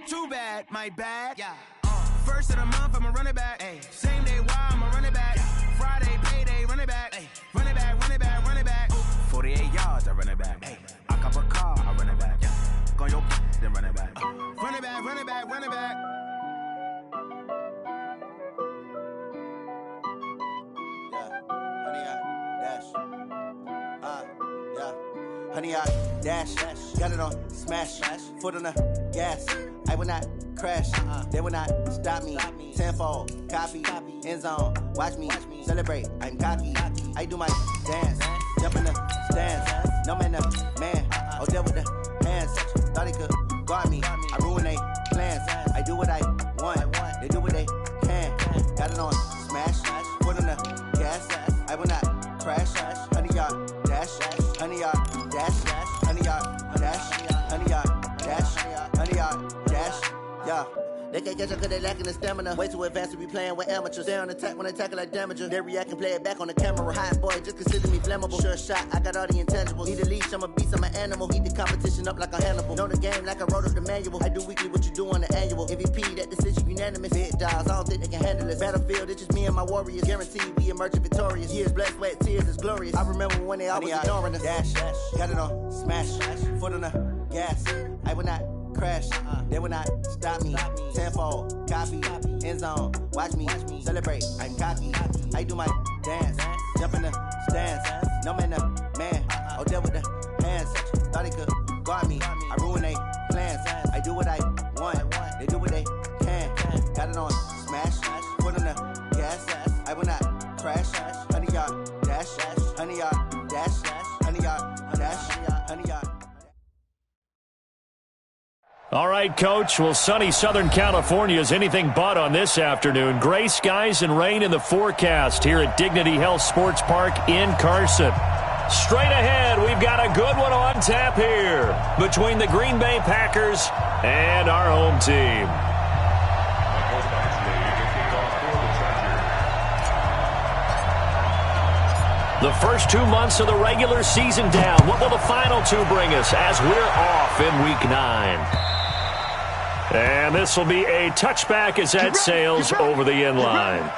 Too bad, my bad. Yeah. First of the month, I'm a running back. Ay. Same day, why I'm a running back. Yeah. Friday, payday, running back. Ay. Running back, running back, running back. 48 yards, I run it back. Ay. I cop a car, I run it back. Yeah. Go your then run it back. Run it back, run it back, run it back. Honey, I dash, got it on smash, foot on the gas. I will not crash, they will not stop me. Tenfold, copy, end zone, watch me celebrate. I'm cocky, I do my dance, jump in the stands. No man, man, oh there with the hands. Thought he could guard me, I ruin they plans. I do what I want, they do what they can. Got it on smash, foot on the gas. I will not crash, honey, y'all dash, honey, y'all dash, honey, y'all dash, honey, y'all dash, honey, y'all dash, yeah. They can't catch up cause they lacking the stamina. Way too advanced to be playing with amateurs. They on attack when they tackle like damager. They react and play it back on the camera. Hot boy, just consider me flammable. Sure shot, I got all the intangibles. Need a leash, I'm a beast, I'm an animal. Heat the competition up like a Hannibal. Know the game like I wrote up the manual. I do weekly what you do on the annual. MVP, that decision unanimous. Big dials, I don't think they can handle it. Battlefield, it's just me and my warriors. Guaranteed we emerging victorious. Years, blood, sweat, tears, is glorious. I remember when they always ignoring us. Dash, got it on smash, foot on the gas. I will not crash, they will not stop me. Tenfold, copy, end zone, watch me celebrate. I'm cocky, I do my dance, jump in the stands. No man, man, oh there with the hands. Thought he could guard me, I ruin they plans. I do what I want, they do what they can. Got it on smash, foot on the gas. I will not crash, honey y'all dash, honey y'all dash, honey y'all dash, honey y'all. All right, Coach. Well, sunny Southern California is anything but on this afternoon. Gray skies and rain in the forecast here at Dignity Health Sports Park in Carson. Straight ahead, we've got a good one on tap here between the Green Bay Packers and our home team. The first 2 months of the regular season down. What will the final two bring us as we're off in Week 9? And this will be a touchback as that sails over the end line.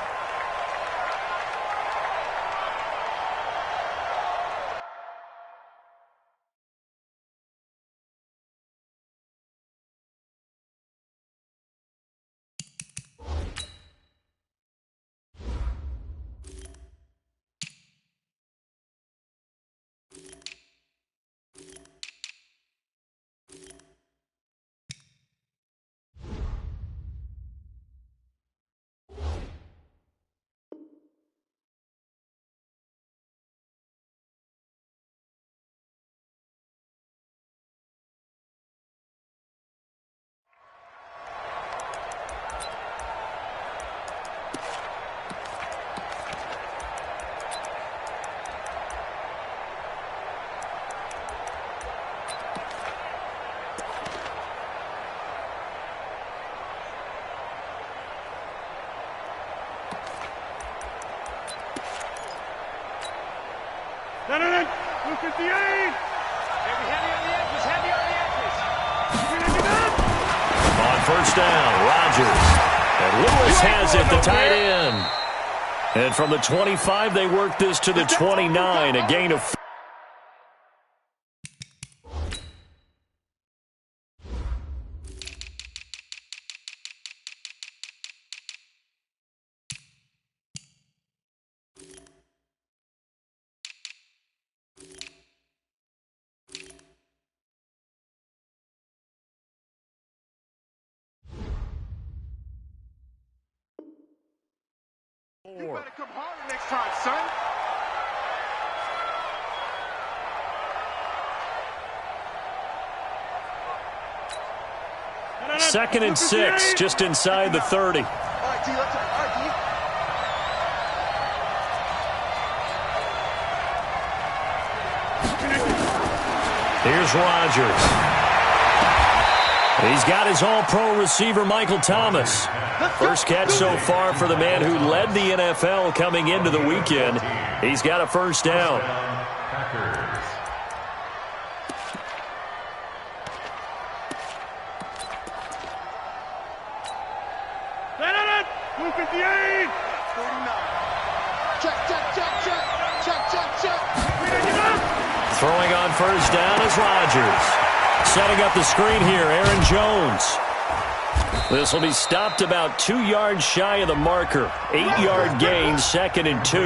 Look at the aid! Heavy on the edges, heavy on the edges. On first down, Rodgers. And Lewis has it, the tight end. And from the 25, they work this to the 29, a gain of 4. You better come harder next time, son. Second and 6, just inside the 30. All right, D, let's Here's Rodgers. He's got his all-pro receiver, Michael Thomas. First catch so far for the man who led the NFL coming into the weekend. He's got a first down. 258. 49. Check, check, check, check. Check, check, check. Throwing on first down is Rodgers. Setting up the screen here, Aaron Jones. This will be stopped about 2 yards shy of the marker. 8-yard gain, 2nd and 2.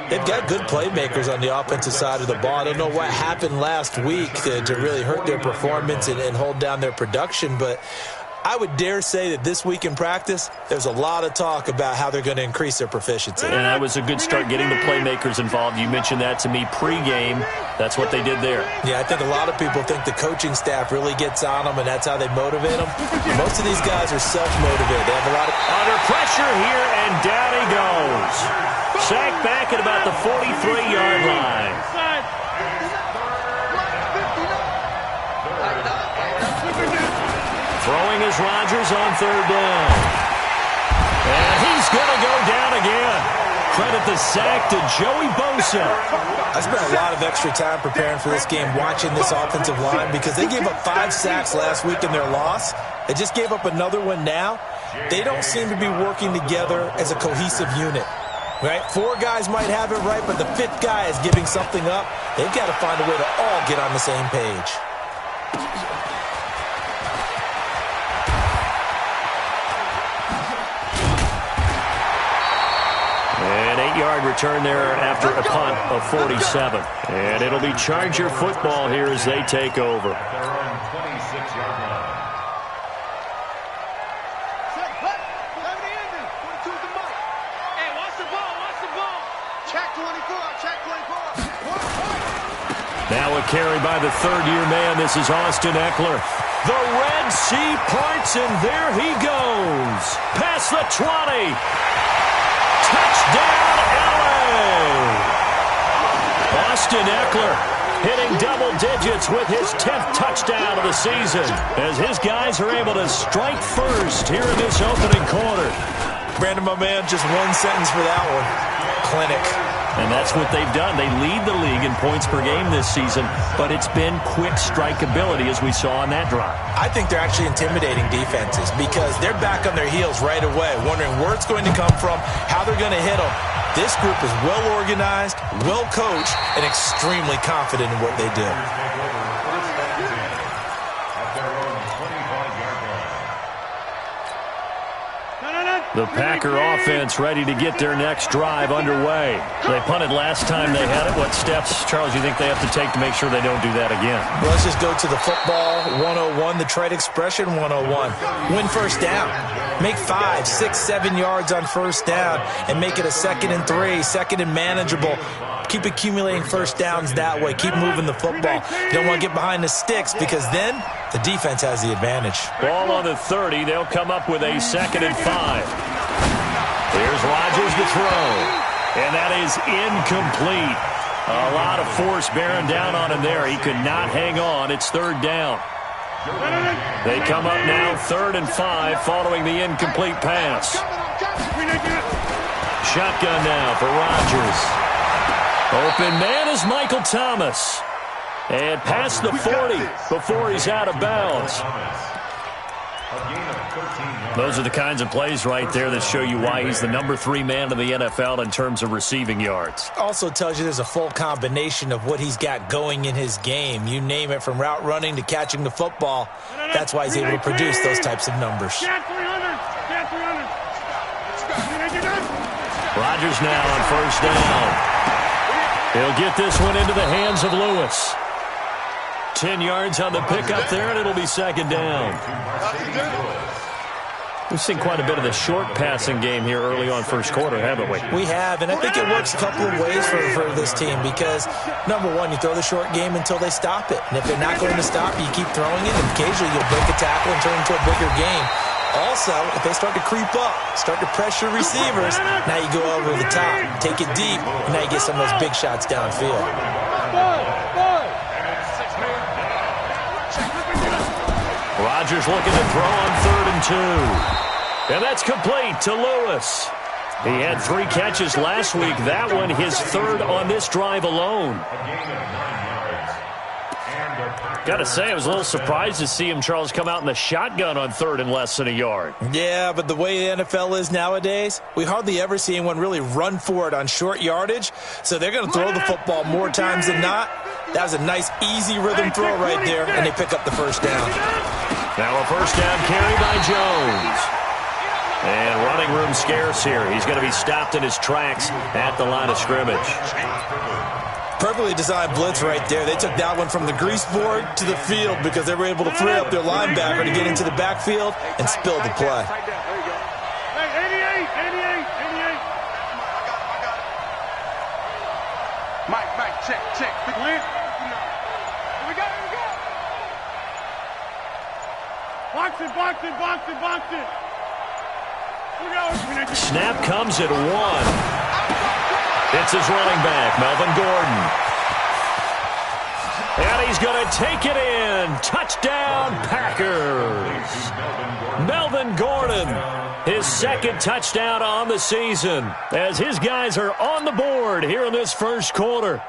They've got good playmakers on the offensive side of the ball. I don't know what happened last week to really hurt their performance and hold down their production, but I would dare say that this week in practice, there's a lot of talk about how they're going to increase their proficiency. And that was a good start getting the playmakers involved. You mentioned that to me pregame. That's what they did there. Yeah, I think a lot of people think the coaching staff really gets on them, and that's how they motivate them. Most of these guys are self-motivated. They have a lot of... Under pressure here, and down he goes. Sacked back at about the 43-yard line. Throwing is Rodgers on third down. And he's going to go down again. Credit the sack to Joey Bosa. I spent a lot of extra time preparing for this game, watching this offensive line, because they gave up 5 sacks last week in their loss. They just gave up another one now. They don't seem to be working together as a cohesive unit. Right? 4 guys might have it right, but the 5th guy is giving something up. They've got to find a way to all get on the same page. An 8-yard return there after a punt of 47. And it'll be Charger football here as they take over. Now a carry by the third-year man. This is Austin Eckler. The Red Sea parts, and there he goes. Past the 20. Touchdown, LA! Austin Eckler hitting double digits with his 10th touchdown of the season as his guys are able to strike first here in this opening quarter. Brandon, my man, just one sentence for that one. Clinic. And that's what they've done. They lead the league in points per game this season, but it's been quick strikeability as we saw on that drive. I think they're actually intimidating defenses because they're back on their heels right away, wondering where it's going to come from, how they're going to hit them. This group is well organized, well coached, and extremely confident in what they do. The Packer offense ready to get their next drive underway. They punted last time they had it. What steps, Charles, you think they have to take to make sure they don't do that again? Well, let's just go to the football 101, the trade expression 101. Win first down. Make 5, 6, 7 yards on first down and make it a 2nd and 3, 2nd and manageable. Keep accumulating first downs that way. Keep moving the football. You don't want to get behind the sticks because then the defense has the advantage. Ball on the 30. They'll come up with a 2nd and 5. Here's Rodgers to throw. And that is incomplete. A lot of force bearing down on him there. He could not hang on. It's 3rd down. They come up now 3rd and 5 following the incomplete pass. Shotgun now for Rodgers. Open man is Michael Thomas. And past the 40 before he's out of bounds. Those are the kinds of plays right there that show you why he's the number 3 man in the NFL in terms of receiving yards. Also tells you there's a full combination of what he's got going in his game. You name it, from route running to catching the football. That's why he's able to produce those types of numbers. Rodgers now on first down. He'll get this one into the hands of Lewis. 10 yards on the pickup there, and it'll be 2nd down. We've seen quite a bit of the short passing game here early on first quarter, haven't we? We have, and I think it works a couple of ways for this team because, number one, you throw the short game until they stop it. And if they're not going to stop you, keep throwing it, and occasionally you'll break a tackle and turn it into a bigger game. Also, if they start to creep up, start to pressure receivers, now you go over the top, take it deep, and now you get some of those big shots downfield. Rodgers looking to throw on 3rd and 2. And that's complete to Lewis. He had 3 catches last week. That one his 3rd on this drive alone. Got to say, I was a little surprised to see him, Charles, come out in the shotgun on third and less than a yard. Yeah, but the way the NFL is nowadays, we hardly ever see anyone really run for it on short yardage. So they're going to throw the football more times than not. That was a nice, easy rhythm throw right there, and they pick up the first down. Now a first down carry by Jones. And running room scarce here. He's going to be stopped in his tracks at the line of scrimmage. Perfectly designed blitz right there. They took that one from the grease board to the field because they were able to free up their linebacker to get into the backfield and spill the play. Hey, 88. Mike, check. Big Lynn. We got it. Box it. Snap comes at 1. It's his running back, Melvin Gordon. And he's going to take it in. Touchdown, Packers. Melvin Gordon, his second touchdown on the season, as his guys are on the board here in this first quarter.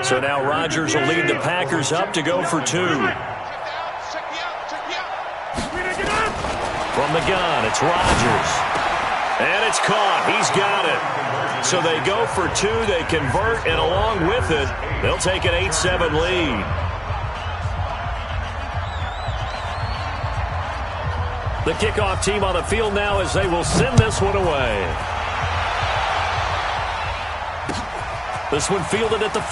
So now Rodgers will lead the Packers up to go for 2. From the gun, it's Rodgers. And it's caught. He's got it. So they go for 2. They convert, and along with it, they'll take an 8-7 lead. The kickoff team on the field now as they will send this one away. This one fielded at the 5.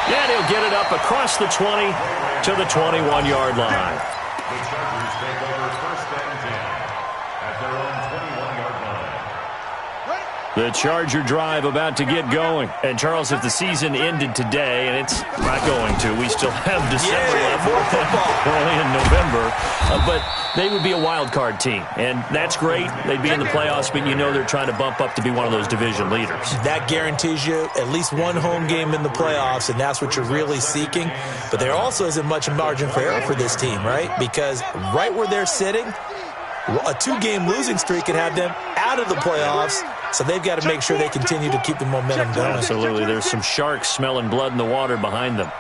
And he'll get it up across the 20 to the 21-yard line. The Chargers take over first and 10 at their own 21-yard line. The Charger drive about to get going. And, Charles, if the season ended today, and it's not going to, we still have December left. More football. We're only in November. But they would be a wild card team, and that's great. They'd be in the playoffs, but you know they're trying to bump up to be one of those division leaders. That guarantees you at least one home game in the playoffs, and that's what you're really seeking. But there also isn't much margin for error for this team, right? Because right where they're sitting, a 2-game losing streak could have them out of the playoffs, so they've got to make sure they continue to keep the momentum going. Absolutely. There's some sharks smelling blood in the water behind them.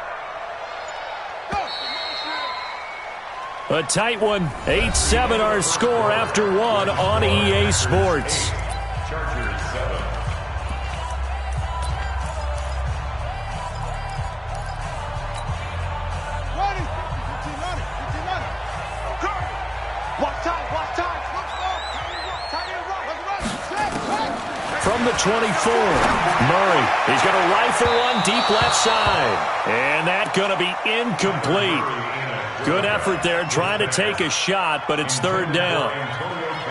A tight one. 8-7 our score after 1 on EA Sports. Chargers 7. From the 24, Murray. He's going to rifle one deep left side. And that's going to be incomplete. Good effort there, trying to take a shot, but it's third down.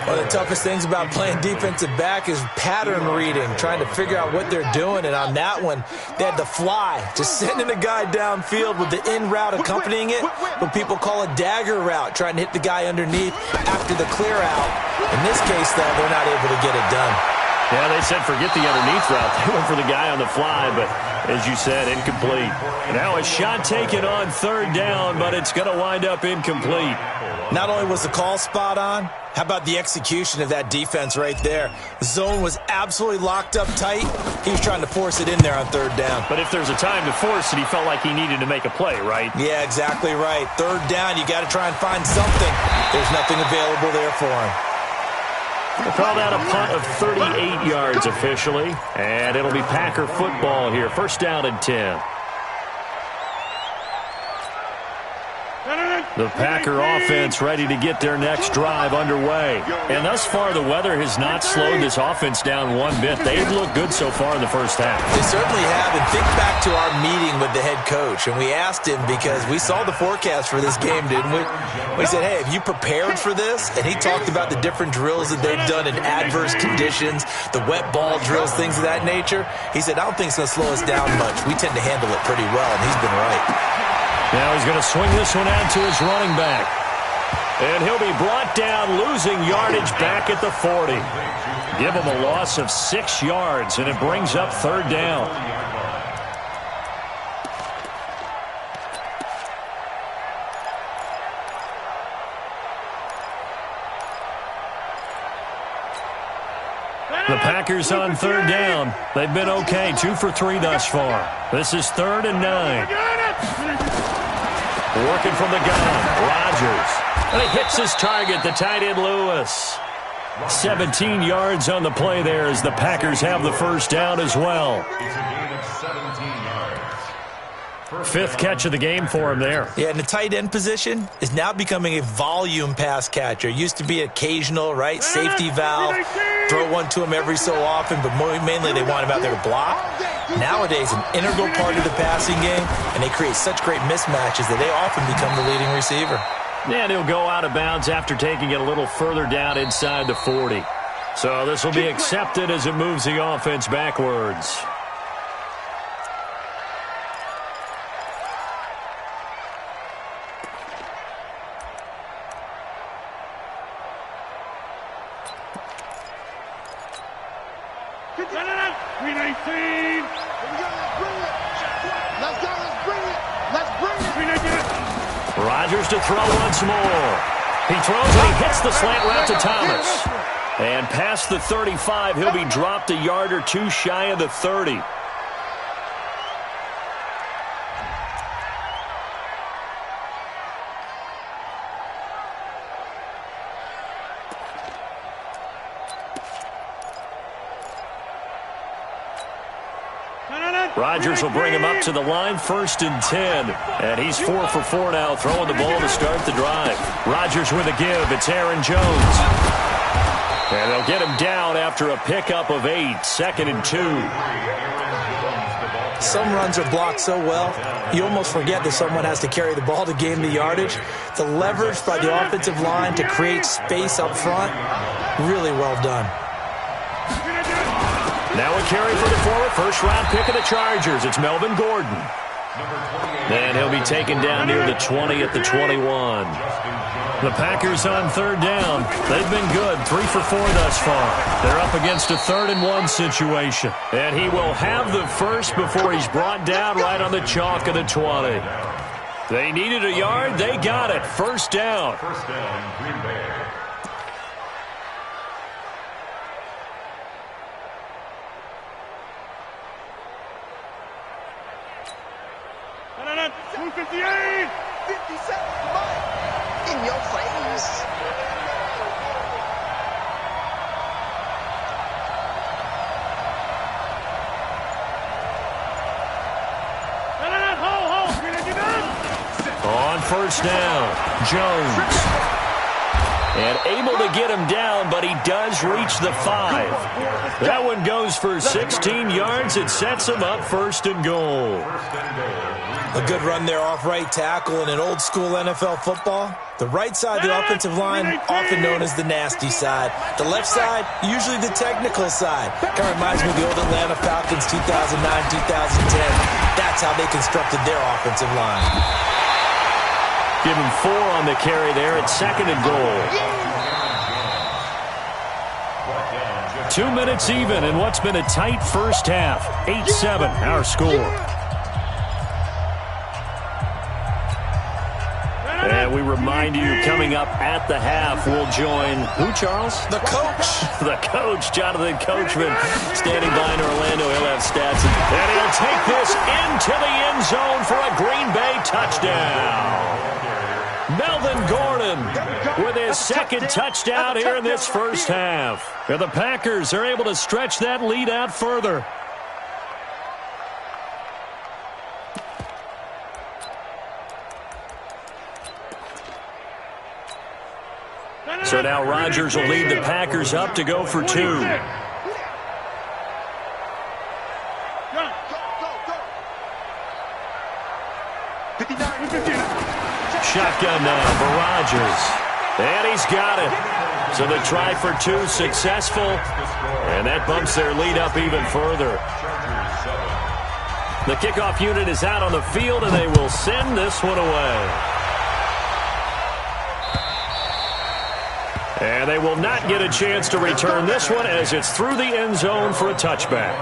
One of the toughest things about playing defensive back is pattern reading, trying to figure out what they're doing. And on that one, they had to fly, just sending a guy downfield with the in route accompanying it, what people call a dagger route, trying to hit the guy underneath after the clear out. In this case, though, they're not able to get it done. Yeah, they said forget the underneath route. They went for the guy on the fly, but as you said, incomplete. Now a shot taken on third down, but it's going to wind up incomplete. Not only was the call spot on, how about the execution of that defense right there? The zone was absolutely locked up tight. He was trying to force it in there on third down. But if there's a time to force it, he felt like he needed to make a play, right? Yeah, exactly right. Third down, you got to try and find something. There's nothing available there for him. We'll call that a punt of 38 yards officially, and it'll be Packer football here. First down and 10. The Packer offense ready to get their next drive underway. And thus far, the weather has not slowed this offense down one bit. They've looked good so far in the first half. They certainly have. And think back to our meeting with the head coach. And we asked him, because we saw the forecast for this game, didn't we? We said, hey, have you prepared for this? And he talked about the different drills that they've done in adverse conditions, the wet ball drills, things of that nature. He said, I don't think it's going to slow us down much. We tend to handle it pretty well, and he's been right. Now he's going to swing this one out to his running back. And he'll be brought down, losing yardage back at the 40. Give him a loss of 6 yards, and it brings up third down. The Packers on third down. They've been okay, 2 for 3 thus far. This is 3rd and 9. Working from the gun, Rodgers. And he hits his target, the tight end Lewis. 17 yards on the play there as the Packers have the first down as well. It's a gain of 17 yards. 5th catch of the game for him there. Yeah, and the tight end position is now becoming a volume pass catcher. It used to be occasional, right? Safety valve. Throw one to him every so often, but mainly they want him out there to block. Nowadays, an integral part of the passing game, and they create such great mismatches that they often become the leading receiver. And he'll go out of bounds after taking it a little further down inside the 40. So this will be accepted as it moves the offense backwards. Rodgers to throw once more. He throws and he hits the slant route to Thomas. And past the 35, he'll be dropped a yard or 2 shy of the 30. Rodgers will bring him up to the line, 1st and 10. And he's 4 for 4 now, throwing the ball to start the drive. Rodgers with a give. It's Aaron Jones. And they'll get him down after a pickup of 8, 2nd and 2. Some runs are blocked so well, you almost forget that someone has to carry the ball to gain the yardage. The leverage by the offensive line to create space up front, really well done. Now a carry for the forward, 1st-round pick of the Chargers. It's Melvin Gordon. And he'll be taken down near the 20 at the 21. The Packers on 3rd down. They've been good, 3 for 4 thus far. They're up against a 3rd and 1 situation. And he will have the first before he's brought down right on the chalk of the 20. They needed a yard. They got it. 1st down. 1st down, Green Bay. In your face. On 1st down, Jones. And able to get him down, but he does reach the 5. That one goes for 16 yards. It sets him up 1st and goal. A good run there off right tackle in an old-school NFL football. The right side of the offensive line, often known as the nasty side. The left side, usually the technical side. Kind of reminds me of the old Atlanta Falcons 2009-2010. That's how they constructed their offensive line. Give him 4 on the carry there at 2nd and goal. 2 minutes even in what's been a tight first half. 8-7, our score. And we remind you, coming up at the half, we'll join who, Charles? The coach. The coach, Jonathan Coachman, standing by in Orlando. He'll have stats. And he'll take this into the end zone for a Green Bay touchdown. Melvin Gordon with his 2nd touchdown here in this first half. And the Packers are able to stretch that lead out further. So now Rodgers will lead the Packers up to go for 2. Shotgun now for Rodgers. And he's got it. So the try for 2 successful. And that bumps their lead up even further. The kickoff unit is out on the field, and they will send this one away. And they will not get a chance to return this one as it's through the end zone for a touchback.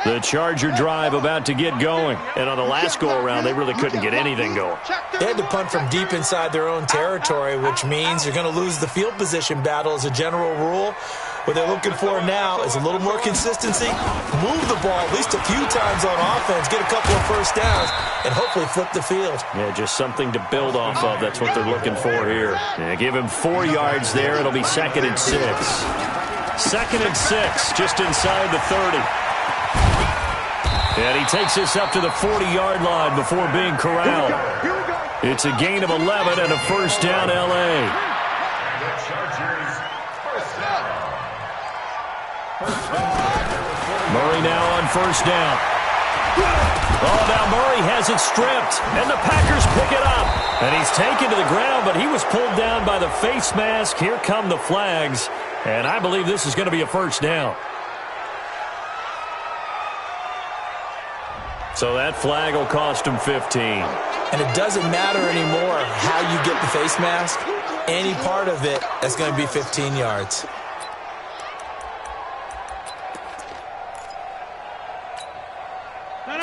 The Charger drive about to get going. And on the last go-around, they really couldn't get anything going. They had to punt from deep inside their own territory, which means you're going to lose the field position battle as a general rule. What they're looking for now is a little more consistency, move the ball at least a few times on offense, get a couple of first downs, and hopefully flip the field. Yeah, just something to build off of. That's what they're looking for here. Yeah, give him 4 yards there. It'll be 2nd and 6. 2nd and 6, just inside the 30. And he takes this up to the 40-yard line before being corralled. It's a gain of 11 and a first down, L.A. Murray now on first down. Oh, now Murray has it stripped, and the Packers pick it up. And he's taken to the ground, but he was pulled down by the face mask. Here come the flags, and I believe this is going to be a first down. So that flag will cost him 15. And it doesn't matter anymore how you get the face mask. Any part of it is going to be 15 yards.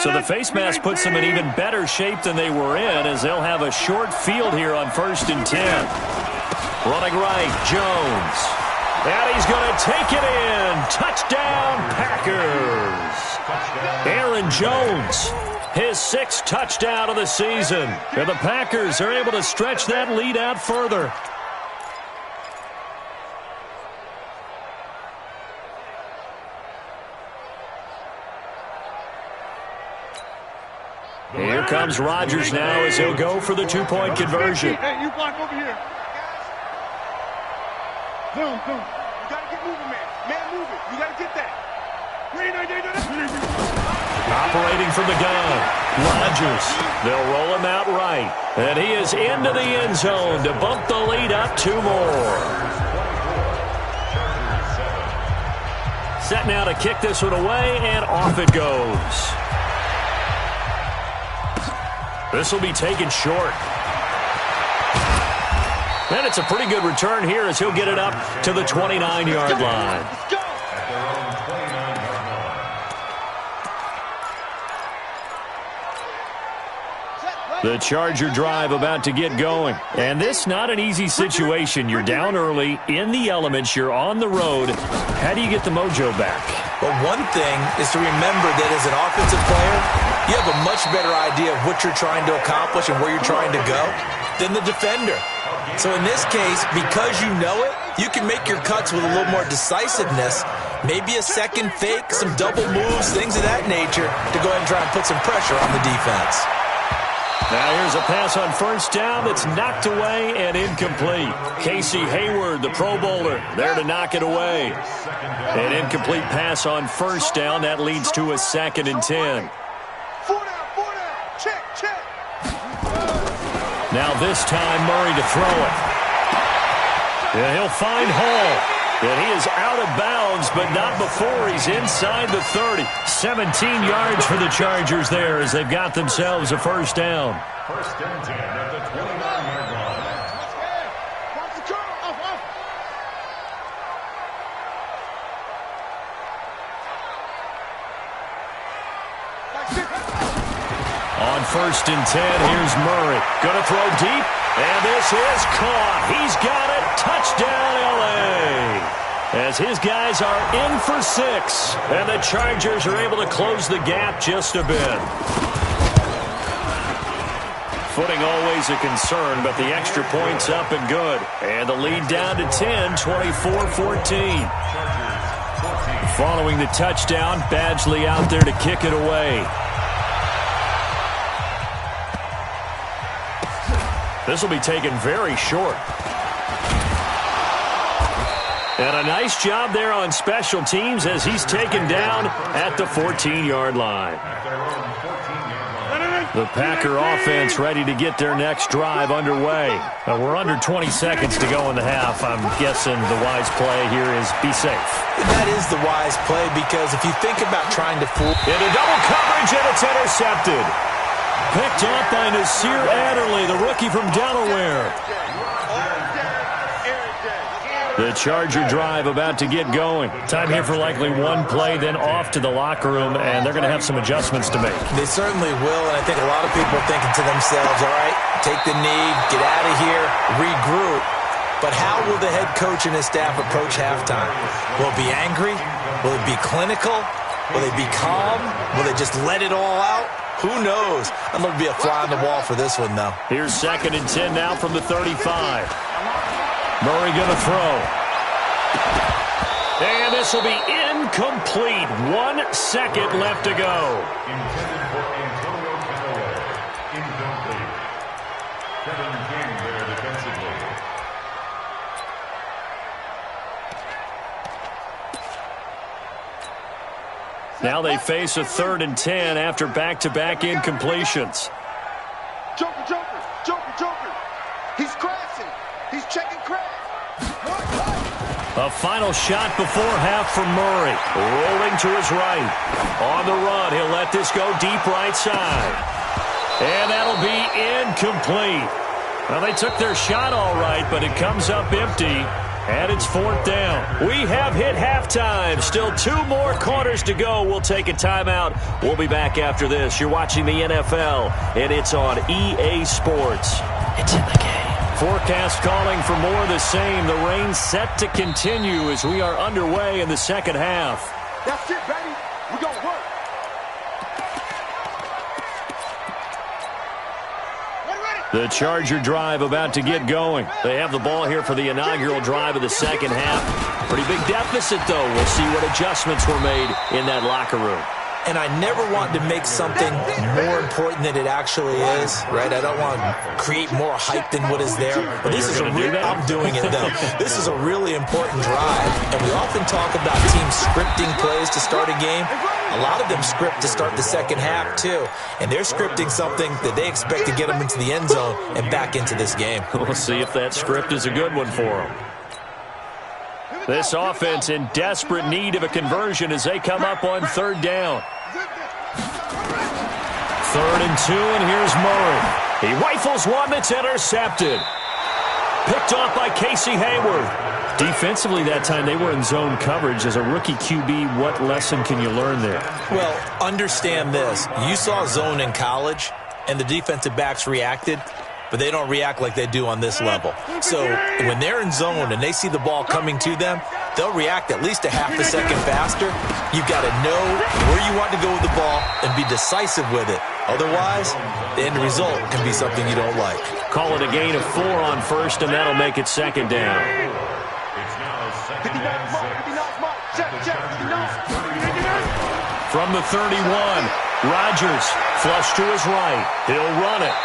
So the face mask puts them in even better shape than they were in, as they'll have a short field here on 1st and 10. Running right, Jones. And he's going to take it in. Touchdown, Packers. Aaron Jones, his 6th touchdown of the season. And the Packers are able to stretch that lead out further. Here comes Rodgers now as he'll go for the 2-point conversion. Hey, you block over here. Boom, boom. You got to get moving, man. Man, move it. You got to get that. Operating from the gun, Rodgers. They'll roll him out right. And he is into the end zone to bump the lead up 2 more. Set now to kick this one away, and off it goes. This will be taken short. And it's a pretty good return here as he'll get it up to the 29-yard line. The Charger drive about to get going. And this not an easy situation. You're down early, in the elements, you're on the road. How do you get the mojo back? Well, one thing is to remember that as an offensive player, you have a much better idea of what you're trying to accomplish and where you're trying to go than the defender. So in this case, because you know it, you can make your cuts with a little more decisiveness, maybe a second fake, some double moves, things of that nature, to go ahead and try and put some pressure on the defense. Now here's a pass on first down that's knocked away and incomplete. Casey Hayward, the Pro Bowler, there to knock it away. An incomplete pass on first down. That leads to a 2nd and 10. 4 down. Check. Now this time Murray to throw it. And he'll find Hall. And he is out of bounds, but not before he's inside the 30. 17 yards for the Chargers there as they've got themselves a first down. 1st and 10 at the 29-yard line. Watch the curl. Off. On 1st and 10, here's Murray. Going to throw deep, and this is caught. He's got it. Touchdown, L.A. As his guys are in for 6, and the Chargers are able to close the gap just a bit. Footing always a concern, but the extra point's up and good. And the lead down to 10, 24-14. Following the touchdown, Badgley out there to kick it away. This will be taken very short. And a nice job there on special teams as he's taken down at the 14-yard line. The Packer offense ready to get their next drive underway. We're under 20 seconds to go in the half. I'm guessing the wise play here is be safe. That is the wise play, because if you think about trying to fool... Into double coverage, and it's intercepted. Picked up by Nasir Adderley, the rookie from Delaware. The Charger drive about to get going. Time here for likely one play, then off to the locker room, and they're going to have some adjustments to make. They certainly will, and I think a lot of people are thinking to themselves, all right, take the knee, get out of here, regroup. But how will the head coach and his staff approach halftime? Will it be angry? Will it be clinical? Will they be calm? Will they just let it all out? Who knows? I'm going to be a fly on the wall for this one, though. Here's 2nd and 10 now from the 35. Murray going to throw. And this will be incomplete. 1 second left to go. Intended for Antonio Callaway. Incomplete. Kevin King there defensively. Now they face a 3rd and 10 after back-to-back incompletions. Joker, Joker, Joker, Joker. He's crashing. He's checking crash. A final shot before half from Murray. Rolling to his right. On the run, he'll let this go deep right side. And that'll be incomplete. Well, they took their shot all right, but it comes up empty. And it's 4th down. We have hit halftime. Still 2 more quarters to go. We'll take a timeout. We'll be back after this. You're watching the NFL, and it's on EA Sports. It's in the game. Forecast calling for more of the same. The rain set to continue as we are underway in the second half. That's it, baby. We're going to work. The Charger drive about to get going. They have the ball here for the inaugural drive of the second half. Pretty big deficit, though. We'll see what adjustments were made in that locker room. And I never want to make something more important than it actually is, right? I don't want to create more hype than what is there. But this is I'm doing it, though. This is a really important drive. And we often talk about teams scripting plays to start a game. A lot of them script to start the second half, too. And they're scripting something that they expect to get them into the end zone and back into this game. We'll see if that script is a good one for them. This offense in desperate need of a conversion as they come up on 3rd down. 3rd and 2, and here's Murray. He rifles one that's intercepted. Picked off by Casey Hayward. Defensively that time, they were in zone coverage. As a rookie QB, what lesson can you learn there? Well, understand this. You saw zone in college, and the defensive backs reacted, but they don't react like they do on this level. So when they're in zone and they see the ball coming to them, they'll react at least a half a second faster. You've got to know where you want to go with the ball and be decisive with it. Otherwise, the end result can be something you don't like. Call it a gain of 4 on 1st, and that'll make it 2nd down. It's now 2nd and 6. From the 31, Rodgers flush to his right. He'll run it.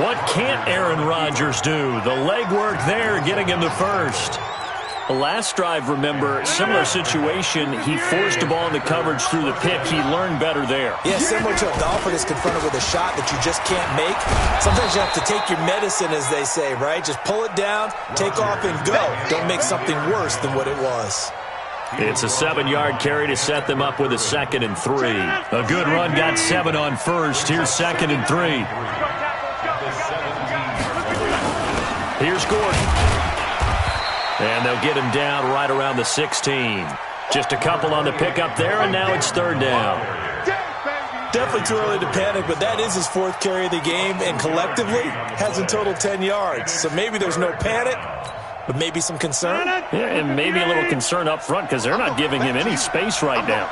What can't Aaron Rodgers do? The legwork there getting him the first. The last drive, remember, similar situation. He forced the ball into coverage through the pick. He learned better there. Yeah, similar to a golfer that's confronted with a shot that you just can't make. Sometimes you have to take your medicine, as they say, right? Just pull it down, take off, and go. Don't make something worse than what it was. It's a 7-yard carry to set them up with a 2nd and 3. A good run got 7 on 1st. Here's 2nd and 3. Here's Gordon. And they'll get him down right around the 16. Just a couple on the pickup there, and now it's 3rd down. Definitely too early to panic, but that is his 4th carry of the game, and collectively has in total 10 yards. So maybe there's no panic, but maybe some concern. Yeah, and maybe a little concern up front because they're not giving him any space right now.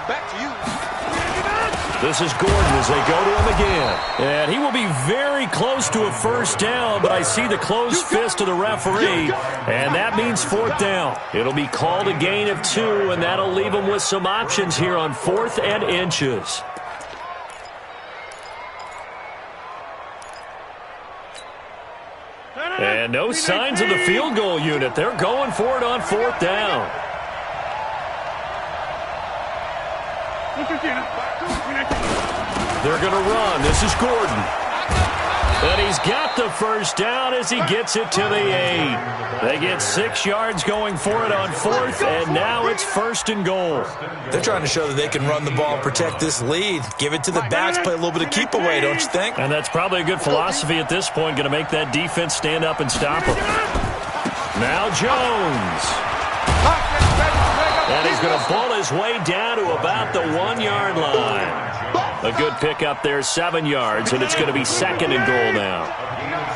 This is Gordon as they go to him again. And he will be very close to a 1st down, but I see the closed fist of the referee, and that means 4th down. It'll be called a gain of 2, and that'll leave them with some options here on 4th and inches. And no signs of the field goal unit. They're going for it on 4th down. They're going to run. This is Gordon. And he's got the 1st down as he gets it to the 8. They get 6 yards going for it on 4th, and now it's 1st and goal. They're trying to show that they can run the ball and protect this lead. Give it to the backs, play a little bit of keep away, don't you think? And that's probably a good philosophy at this point, going to make that defense stand up and stop him. Now Jones. And he's going to pull his way down to about the 1-yard line. A good pickup there, 7 yards, and it's going to be 2nd and goal now.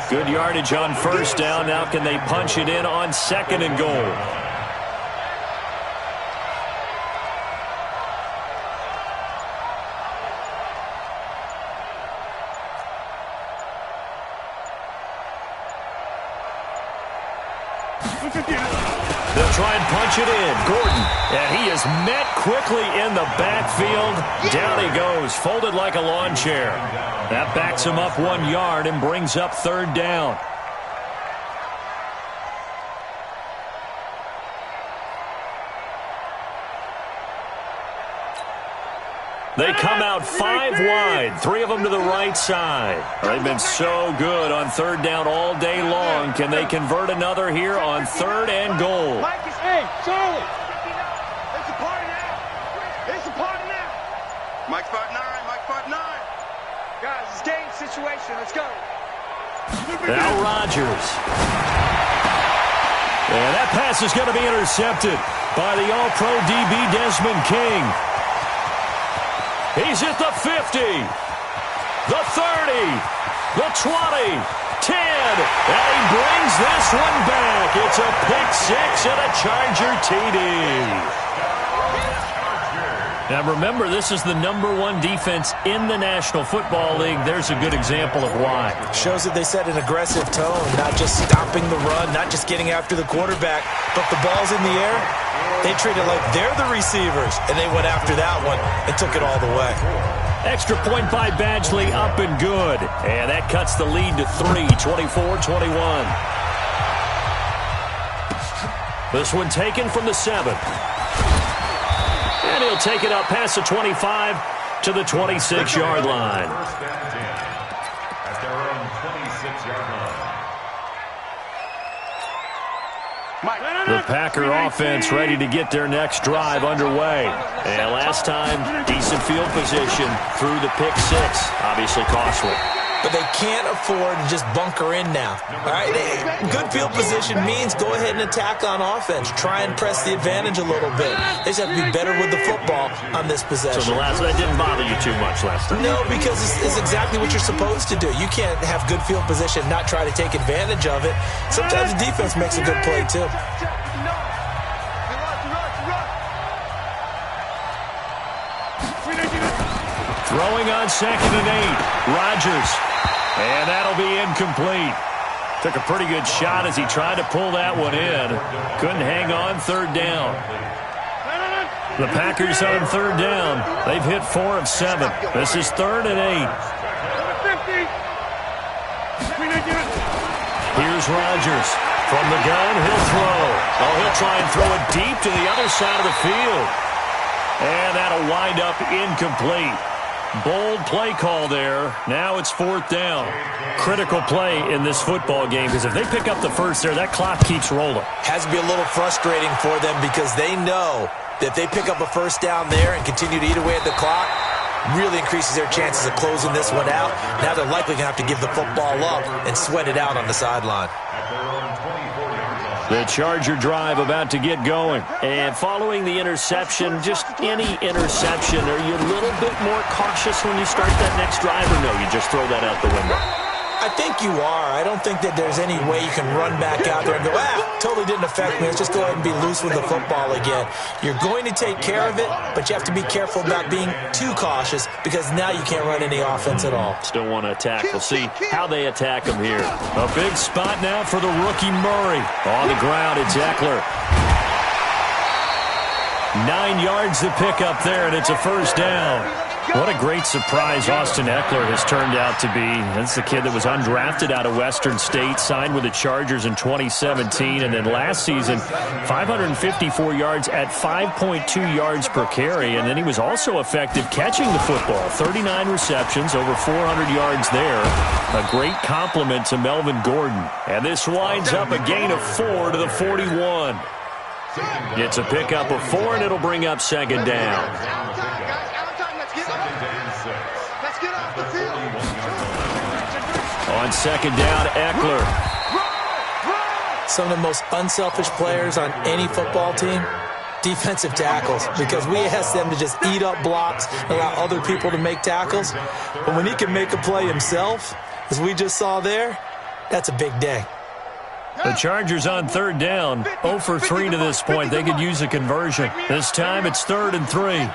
Good yardage on first down. Now can they punch it in on second and goal? They'll try and punch it in. Gordon, and he is met quickly in the backfield. Down he goes, folded like a lawn chair. That backs him up 1 yard and brings up third down. They come out 5 wide, 3 of them to the right side. They've been so good on third down all day long. Can they convert another here on third and goal? Hey, Charlie! It's a party now! It's a party now! Mike 5'9", Mike 5'9". Guys, it's game situation. Let's go. Now Rodgers. And that pass is going to be intercepted by the All-Pro DB Desmond King. He's at the 50, the 30, the 20, 10, and he brings this one back. It's a pick six and a Charger TD. Now remember, this is the #1 defense in the National Football League. There's a good example of why. Shows that they set an aggressive tone, not just stopping the run, not just getting after the quarterback, but the ball's in the air. They treat it like they're the receivers, and they went after that one and took it all the way. Extra point by Badgley, up and good. And that cuts the lead to 3, 24-21. This one taken from the 7. And he'll take it up past the 25 to the 26-yard line. First down and 10 at their own 26-yard line. The Packer offense ready to get their next drive underway. And last time, decent field position through the pick six. Obviously costly. But they can't afford to just bunker in now. All right, good field position means go ahead and attack on offense. Try and press the advantage a little bit. They just have to be better with the football on this possession. So that didn't bother you too much last time? No, because it's exactly what you're supposed to do. You can't have good field position, not try to take advantage of it. Sometimes the defense makes a good play, too. Throwing on 2nd and 8. Rodgers. And that'll be incomplete. Took a pretty good shot as he tried to pull that one in. Couldn't hang on third down. The Packers on third down. They've hit 4 of 7. This is 3rd and 8. Here's Rodgers. From the gun, he'll throw. Oh, he'll try and throw it deep to the other side of the field. And that'll wind up incomplete. Bold play call there. Now it's 4th down. Critical play in this football game because if they pick up the first there, that clock keeps rolling. Has to be a little frustrating for them because they know that if they pick up a first down there and continue to eat away at the clock, really increases their chances of closing this one out. Now they're likely going to have to give the football up and sweat it out on the sideline. The Charger drive about to get going. And following the interception, just any interception, are you a little bit more cautious when you start that next drive, or no, you just throw that out the window? I think you are. I don't think that there's any way you can run back out there and go, totally didn't affect me. Let's just go ahead and be loose with the football again. You're going to take care of it, but you have to be careful about being too cautious because now you can't run any offense at all. Still want to attack. We'll see how they attack him here. A big spot now for the rookie Murray. On the ground, it's Eckler. 9 yards to pick up there, and it's a first down. What a great surprise Austin Eckler has turned out to be. That's the kid that was undrafted out of Western State, signed with the Chargers in 2017, and then last season, 554 yards at 5.2 yards per carry, and then he was also effective catching the football. 39 receptions, over 400 yards there. A great compliment to Melvin Gordon. And this winds up a gain of 4 to the 41. It's a pickup of 4, and it'll bring up 2nd down. On 2nd down, Eckler. Some of the most unselfish players on any football team, defensive tackles, because we ask them to just eat up blocks, allow other people to make tackles. But when he can make a play himself, as we just saw there, that's a big day. The Chargers on third down, 0 for 3 to this point. They could use a conversion. This time it's 3rd and 3.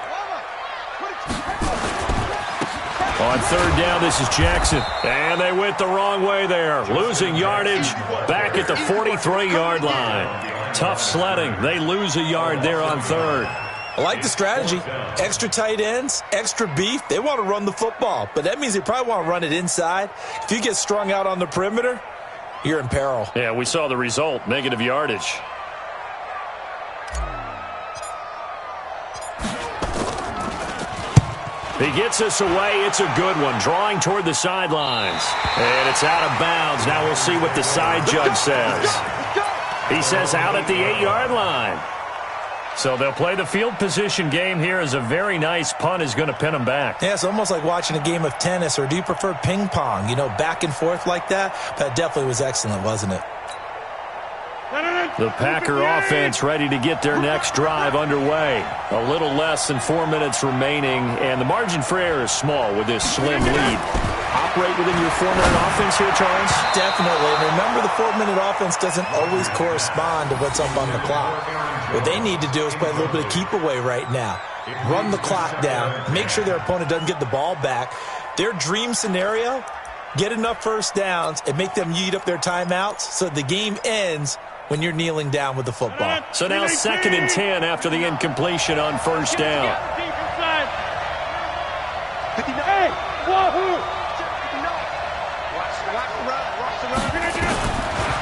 On third down, this is Jackson. And they went the wrong way there. Losing yardage back at the 43-yard line. Tough sledding. They lose a yard there on third. I like the strategy. Extra tight ends, extra beef. They want to run the football, but that means they probably want to run it inside. If you get strung out on the perimeter, you're in peril. Yeah, we saw the result, negative yardage. He gets us away. It's a good one. Drawing toward the sidelines. And it's out of bounds. Now we'll see what the side judge says. He says out at the 8-yard line. So they'll play the field position game here as a very nice punt is going to pin them back. Yeah, it's almost like watching a game of tennis, or do you prefer ping pong? You know, back and forth like that? That definitely was excellent, wasn't it? The Packer offense ready to get their next drive underway. A little less than 4 minutes remaining, and the margin for error is small with this slim lead. Operate within your 4-minute offense here, Charles? Definitely. And remember, the 4-minute offense doesn't always correspond to what's up on the clock. What they need to do is play a little bit of keep away right now. Run the clock down. Make sure their opponent doesn't get the ball back. Their dream scenario, get enough first downs and make them yeet up their timeouts so the game ends when you're kneeling down with the football. So now 2nd and 10 after the incompletion on first down.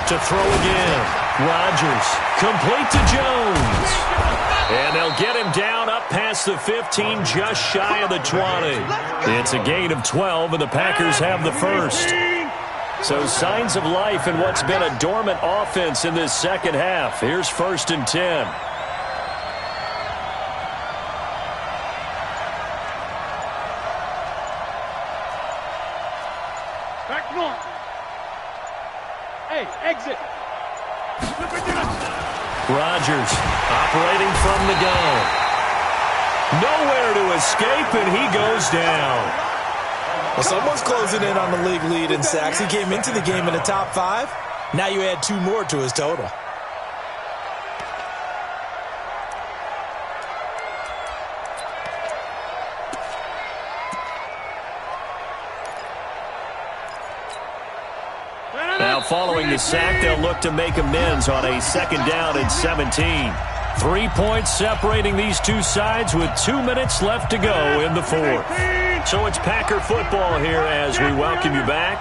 To throw again. Rodgers, complete to Jones. And they'll get him down up past the 15, just shy of the 20. It's a gain of 12, and the Packers have the first. So signs of life in what's been a dormant offense in this second half. Here's 1st and 10. Back north. Hey, exit. Rodgers operating from the gun. Nowhere to escape, and he goes down. Well, someone's closing in on the league lead in sacks. He came into the game in the top 5. Now you add 2 more to his total. Now following the sack, they'll look to make amends on a 2nd down and 17. 3 points separating these two sides with 2 minutes left to go in the 4th. So it's Packer football here as we welcome you back.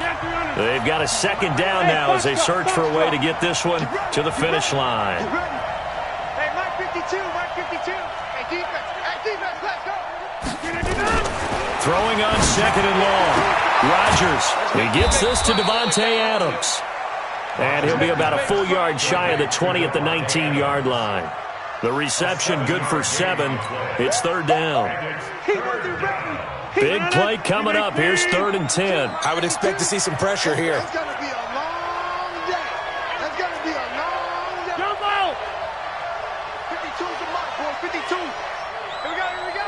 They've got a 2nd down now as they search for a way to get this one to the finish line. Hey, Mike 52, Mike 52. Hey, defense, let's go. Throwing on 2nd and long. Rodgers, he gets this to Devontae Adams. And he'll be about a full yard shy of the 20 at the 19-yard line. The reception good for 7. It's 3rd down. Big play coming up. Here's 3rd and 10. I would expect to see some pressure here. It's going to be a long day. It's going to be a long day. Jump out. 52's the mark, boy. 52. Here we go, here we go.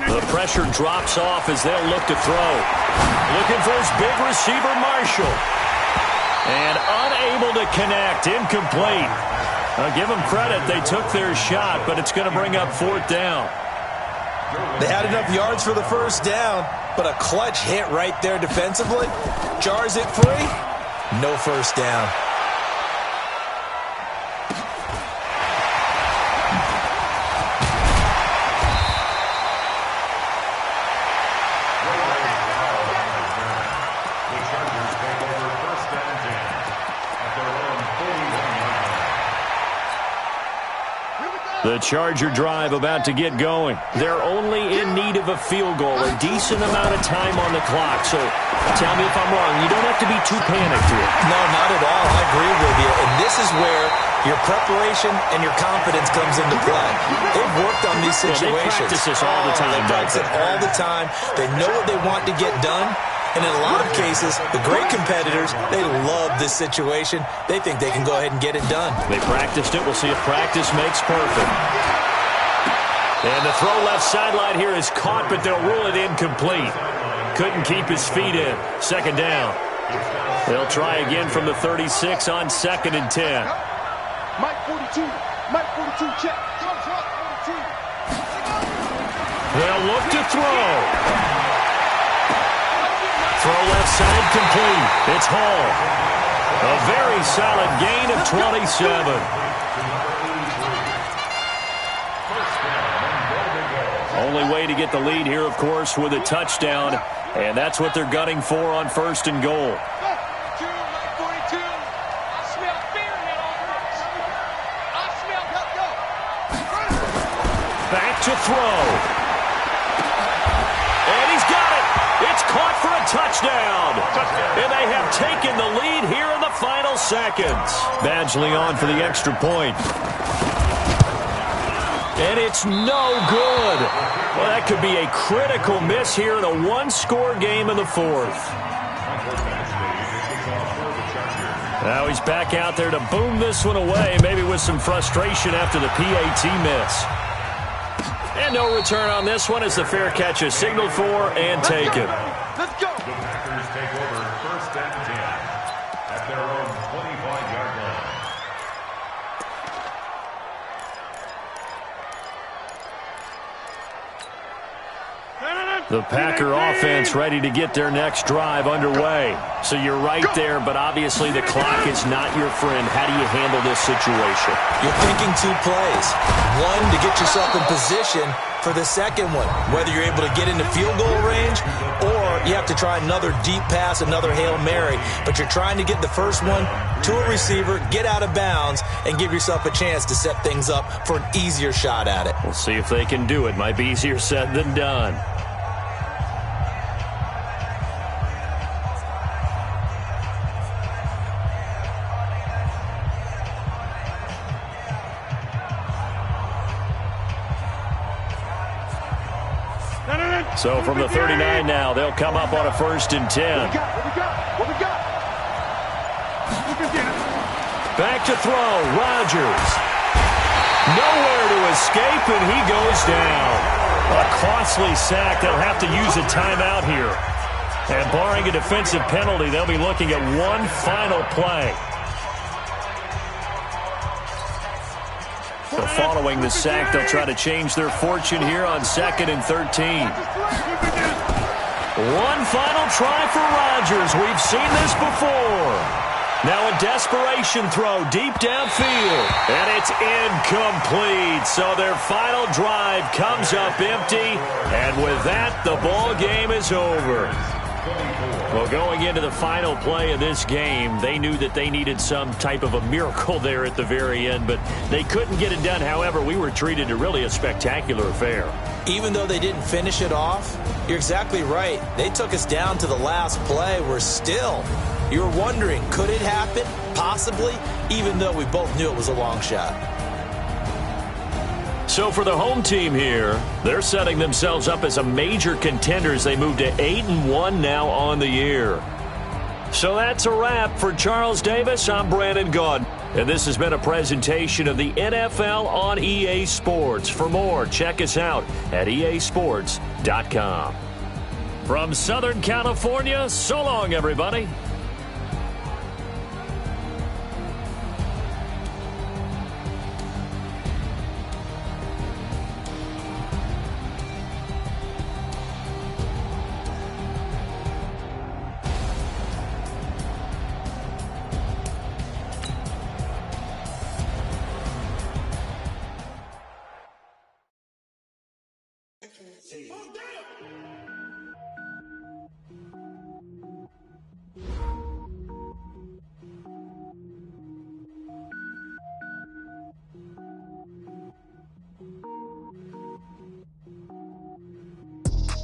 The pressure drops off as they'll look to throw. Looking for his big receiver, Marshall. And unable to connect. Incomplete. I'll give them credit. They took their shot, but it's going to bring up 4th down. They had enough yards for the first down, but a clutch hit right there defensively. Jars it free. No first down. The Charger drive about to get going. They're only in need of a field goal, a decent amount of time on the clock. So tell me if I'm wrong. You don't have to be too panicked here. No, not at all. I agree with you. And this is where your preparation and your confidence comes into play. They've worked on these situations. They practice this all the time. They practice it all the time. They know what they want to get done. And in a lot of cases, the great competitors, they love this situation. They think they can go ahead and get it done. They practiced it. We'll see if practice makes perfect. And the throw left sideline here is caught, but they'll rule it incomplete. Couldn't keep his feet in. Second down. They'll try again from the 36 on 2nd and 10. Mike 42. Mike 42, check. Come drop 42. They'll look to throw. Throw left side complete. It's Hall. A very solid gain of 27. Only way to get the lead here, of course, with a touchdown. And that's what they're gunning for on 1st and goal. Back to throw. And he's got it. It's caught for a touchdown. And they have taken the lead here in the final seconds. Badgley on for the extra point. And it's no good. Well, that could be a critical miss here in a one-score game in the 4th. Now he's back out there to boom this one away, maybe with some frustration after the PAT miss. And no return on this one as the fair catch is signaled for and taken. Let's go. The Packers take over 1st and 10 at their own 25-yard line. The Packer offense ready to get their next drive underway. So you're right there, but obviously the clock is not your friend. How do you handle this situation? You're thinking 2 plays. One, to get yourself in position for the second one, whether you're able to get into field goal range or you have to try another deep pass, another Hail Mary. But you're trying to get the first one to a receiver, get out of bounds, and give yourself a chance to set things up for an easier shot at it. We'll see if they can do it. Might be easier said than done. So from the 39 now, they'll come up on a 1st and 10. What we got? Back to throw, Rodgers. Nowhere to escape, and he goes down. A costly sack. They'll have to use a timeout here. And barring a defensive penalty, they'll be looking at one final play. So following the sack, they'll try to change their fortune here on 2nd and 13. One final try for Rodgers. We've seen this before. Now a desperation throw deep downfield. And it's incomplete. So their final drive comes up empty. And with that, the ball game is over. Well, going into the final play of this game, they knew that they needed some type of a miracle there at the very end, but they couldn't get it done. However, we were treated to really a spectacular affair. Even though they didn't finish it off, you're exactly right. They took us down to the last play. We're still, you're wondering, could it happen? Possibly, even though we both knew it was a long shot. So for the home team here, they're setting themselves up as a major contender as they move to 8-1 now on the year. So that's a wrap for Charles Davis. I'm Brandon Gaudin, and this has been a presentation of the NFL on EA Sports. For more, check us out at easports.com. From Southern California, so long, everybody.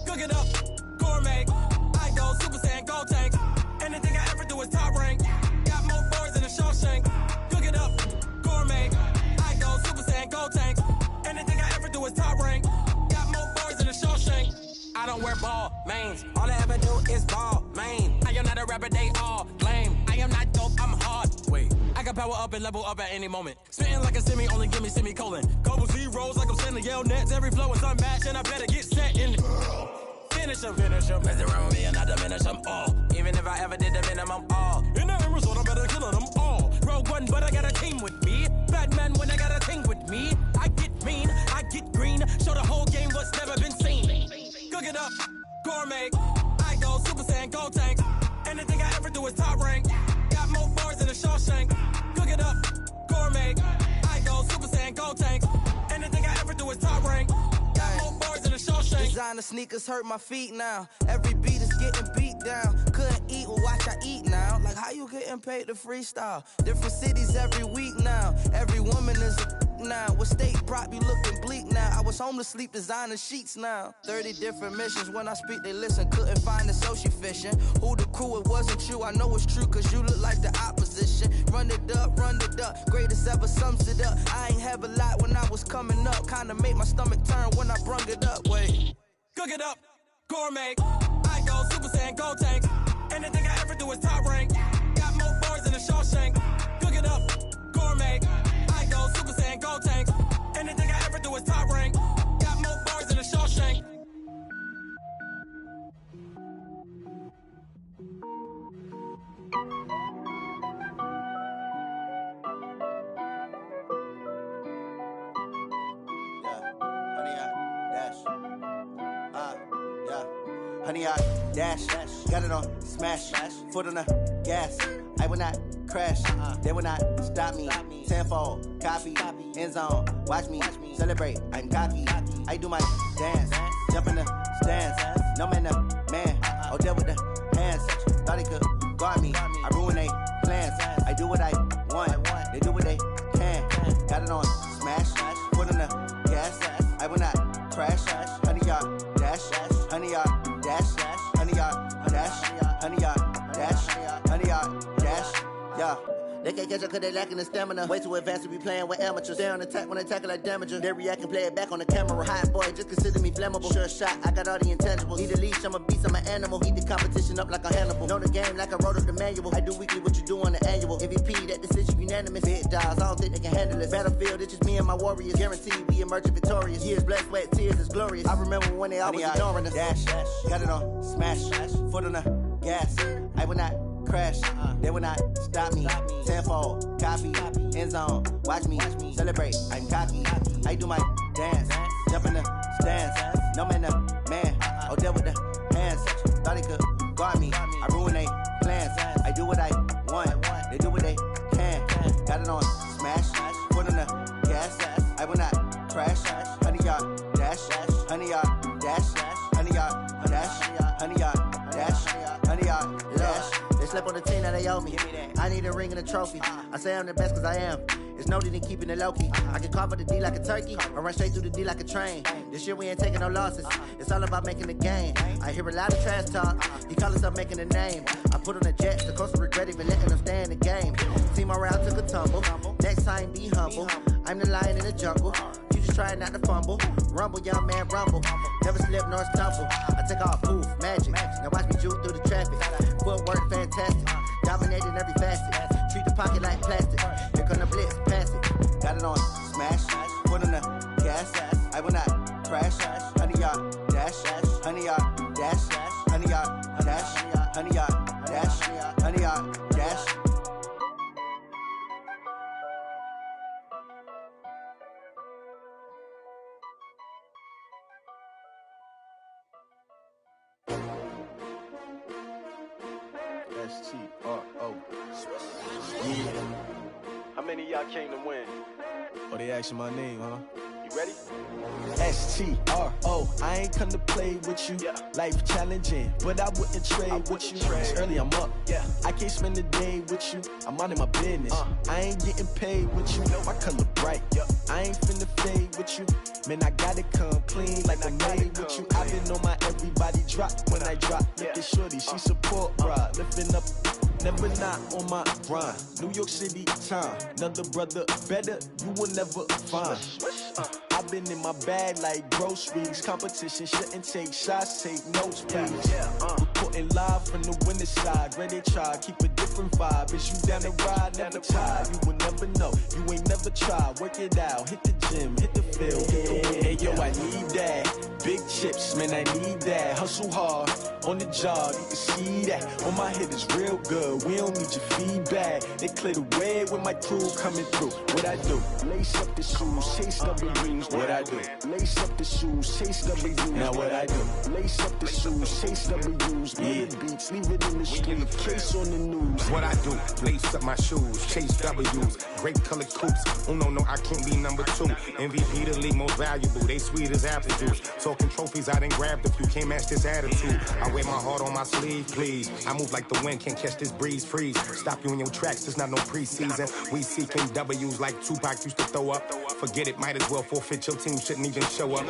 Cook it up, gourmet. I go Super Saiyan, gold tank. Anything I ever do is top rank. Got more boys than a Shawshank. Cook it up, gourmet. I go Super Saiyan, gold tank. Anything I ever do is top rank. Got more boys than a Shawshank. I don't wear ball, mains. All I ever do is ball. Man, I am not a rapper, they all claim. I am not dope, I'm hard. Wait, I can power up and level up at any moment. Spitting like a semi, only give me semicolon. Couple zeros like I'm sending yell nets. Every flow is unmatched, and I better get set in. Finish them. Mess around with me and I diminish them all. Even if I ever did the minimum, all. In the end result, I better kill them all. Rogue One, but I got a team with me. Batman when I got a team with me. I get mean, I get green. Show the whole game what's never been seen. Cook it up, gourmet. I go Super Saiyan, go tank. Anything I ever do is top rank. Got more bars than a Shawshank. Cook it up, gourmet. I go Super Saiyan, go tank. Anything I ever do is top rank. Got more bars than a Shawshank. Designer sneakers hurt my feet now. Every beat is getting beat down. Couldn't eat, well watch I eat now. Like how you getting paid to freestyle? Different cities every week now. Every woman is a now. What state prop you looking bleak now? I was home to sleep designer sheets now. 30 different missions. When I speak they listen. Couldn't find it so she fishing. Who the crew? It wasn't you. I know it's true cause you look like the opposition. Run it up. Greatest ever sums it up. I ain't have a lot when I was coming up. Kinda made my stomach turn when I brung it up. Wait. Cook it up, gourmet. I go Super Saiyan, go tank. Anything I ever do is top rank. Got more bars than a Shawshank. Cook it up, gourmet. I go Super Saiyan, go tank. Anything I ever do is top rank. Got more bars than a Shawshank. Honey, I dash, got it on smash, foot on the gas. I will not crash, they will not stop me. Tenfold, copy, end zone, watch me celebrate. I'm cocky, I do my dance, jump in the stands. No man, oh, deal with the hands. Thought he could guard me, I ruin they plans. I do what I want, they do what they can. Got it on smash, foot on the gas. I will not crash, honey, y'all dash, honey, y'all dash, honey, y'all dash, honey, y'all dash, honey, y'all dash, yeah. They can't catch up cause they lacking the stamina. Way too advanced to be playing with amateurs. Stay on attack when they tackle like damager. They react and play it back on the camera. Hot boy, just consider me flammable. Sure shot, I got all the intangibles. Need a leash, I'm a beast, I'm an animal. Heat the competition up like a Hannibal. Know the game like I wrote up the manual. I do weekly what you do on the annual. MVP, that decision unanimous. Big dogs, I don't think they can handle it. Battlefield, it's just me and my warriors. Guaranteed we emerging victorious. Years, blood, sweat, tears, it's glorious. I remember when they always ignoring us. Dash, got it on smash, foot on the gas. I will not crash, they will not stop me. Tenfold, copy, end zone, watch me celebrate. I'm cocky, I do my dance, jump in the stands. No man, oh, deal with the hands. Thought he could guard me, I ruin they plans. I do what I want, they do what they can. Got it on smash, foot on the gas. I will not crash, honey, y'all dash, honey, y'all dash, honey, y'all dash, honey, y'all dash, honey, y'all dash. They slept on the team that they owe me. I need a ring and a trophy. I say I'm the best cause I am. It's no need in keeping it low-key. I can carve for the D like a turkey, or run straight through the D like a train. This year we ain't taking no losses. It's all about making the game. I hear a lot of trash talk. He call himself making a name. I put on the Jets, the coach will regret even letting them stay in the game. Team morale took a tumble. Next time be humble. I'm the lion in the jungle. You just trying not to fumble. Rumble, young man, rumble. Never slip nor stumble. I take off, poof, magic. Now watch me juke through the traffic. Footwork fantastic. Dominating every facet. Treat the pocket like plastic. Here come the blitz, pass it. Got it on smash, foot on the gas. I will not crash. Honey, y'all dash, honey, y'all dash, honey, y'all dash, honey, y'all dash, honey, y'all dash. S-T-R-O. Yeah. How many of y'all came to win? Oh, they asking my name, huh? You ready? S-T-R-O. I ain't come to play with you. Yeah. Life challenging, but I wouldn't trade with you. It's early, I'm up. Yeah. I can't spend the day with you. I'm minding my business. I ain't getting paid with you. My color bright. Yeah. I ain't finna fade with you. Man, I gotta come clean like I'm made with you. I've been on my everybody drop when I drop. Look at shorty, she support ride. Lifting up, never not on my grind. New York City time. Another brother better, you will never find. I I've been in my bag like groceries. Competition shouldn't take shots, take notes, please. Reporting live from the winter side. Ready to try, keep a different vibe. Is you down the ride, never tired. You will never know, you ain't never tried. Work it out, hit the gym, hit the field. Hey, yo, I need that. Big chips, man, I need that. Hustle hard, on the job, you can see that. On my head is real good, we don't need your feedback. They clear the way with my crew coming through. What I do? Lace up the shoes, chase W's. What I do? Lace up the shoes, chase W's. Now what I do? Lace up the shoes, chase W's. Yeah. Beats, leave it in the street, case on the news. What I do? Lace up my shoes, chase W's. Great colored coops. Oh no, I can't be number 2. MVP the league most valuable. They sweet as apple juice. Talking trophies, I didn't grab the few. Can't match this attitude. I wear my heart on my sleeve, please. I move like the wind, can't catch this breeze, freeze. Stop you in your tracks, there's not no preseason. We seeking W's like Tupac used to throw up. Forget it, might as well forfeit. Your team shouldn't even show up.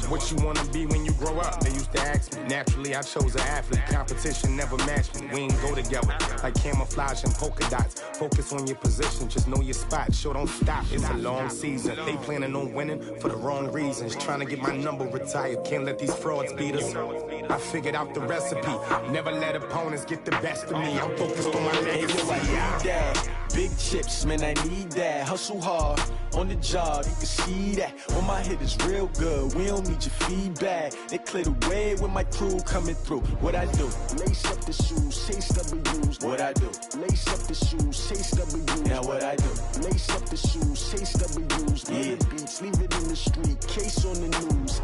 What you wanna be when you grow up? They used to ask me. Naturally, I chose an athlete. Competition never matched me. We ain't go together like camouflage and polka dots. Focus on your position, just know your spot. Sure, don't stop. It's a long season. They planning on winning for the wrong reasons. Trying to get my number retired. Can't let these frauds beat us. I figured out the recipe. Never let opponents get the best of me. I'm focused on my legacy. Big chips, man, I need that. Hustle hard, on the job, you can see that. On my head is real good, we don't need your feedback. They clear the way with my crew coming through. What I do? Lace up the shoes, chase W's. What I do? Lace up the shoes, chase W's. Now what I do? Lace up the shoes, chase W's. Yeah. Beats, leave it in the street, case on the news.